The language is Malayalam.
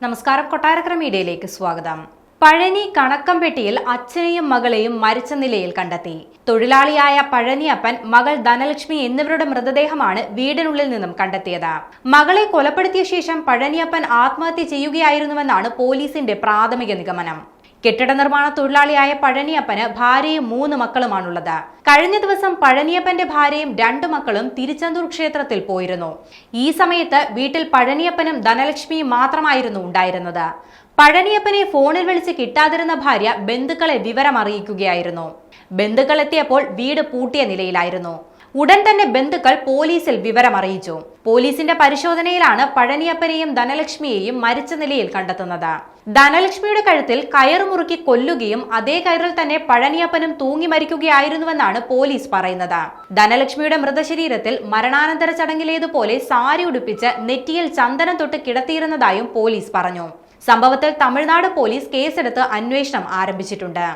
നമസ്കാരം, കൊട്ടാരക്കര മീഡിയയിലേക്ക് സ്വാഗതം. പഴനി കണക്കംപെട്ടിയിൽ അച്ഛനെയും മകളെയും മരിച്ച നിലയിൽ കണ്ടെത്തി. തൊഴിലാളിയായ പഴനിയപ്പൻ, മകൾ ധനലക്ഷ്മി എന്നിവരുടെ മൃതദേഹമാണ് വീടിനുള്ളിൽ നിന്നും കണ്ടെത്തിയത്. മകളെ കൊലപ്പെടുത്തിയ ശേഷം പഴനിയപ്പൻ ആത്മഹത്യ ചെയ്യുകയായിരുന്നുവെന്നാണ് പോലീസിന്റെ പ്രാഥമിക നിഗമനം. കെട്ടിട നിർമ്മാണ തൊഴിലാളിയായ പഴനിയപ്പന് ഭാര്യയും 3 മക്കളുമാണുള്ളത്. കഴിഞ്ഞ ദിവസം പഴനിയപ്പന്റെ ഭാര്യയും 2 മക്കളും തിരുച്ചെന്തൂർ ക്ഷേത്രത്തിൽ പോയിരുന്നു. ഈ സമയത്ത് വീട്ടിൽ പഴനിയപ്പനും ധനലക്ഷ്മിയും മാത്രമായിരുന്നു ഉണ്ടായിരുന്നത്. പഴനിയപ്പനെ ഫോണിൽ വിളിച്ച് കിട്ടാതിരുന്ന ഭാര്യ ബന്ധുക്കളെ വിവരം അറിയിക്കുകയായിരുന്നു. ബന്ധുക്കൾ എത്തിയപ്പോൾ വീട് പൂട്ടിയ നിലയിലായിരുന്നു. ഉടൻ തന്നെ ബന്ധുക്കൾ പോലീസിൽ വിവരം അറിയിച്ചു. പോലീസിന്റെ പരിശോധനയിലാണ് പഴനിയപ്പനെയും ധനലക്ഷ്മിയെയും മരിച്ച നിലയിൽ കണ്ടെത്തുന്നത്. ധനലക്ഷ്മിയുടെ കഴുത്തിൽ കയർ മുറുക്കി കൊല്ലുകയും അതേ കയറിൽ തന്നെ പഴനിയപ്പനും തൂങ്ങി മരിക്കുകയായിരുന്നുവെന്നാണ് പോലീസ് പറയുന്നത്. ധനലക്ഷ്മിയുടെ മൃതശരീരത്തിൽ മരണാനന്തര ചടങ്ങിലേതുപോലെ സാരി ഉടുപ്പിച്ച് നെറ്റിയിൽ ചന്ദനം തൊട്ട് കിടത്തിയിരുന്നതായും പോലീസ് പറഞ്ഞു. സംഭവത്തിൽ തമിഴ്നാട് പോലീസ് കേസെടുത്ത് അന്വേഷണം ആരംഭിച്ചിട്ടുണ്ട്.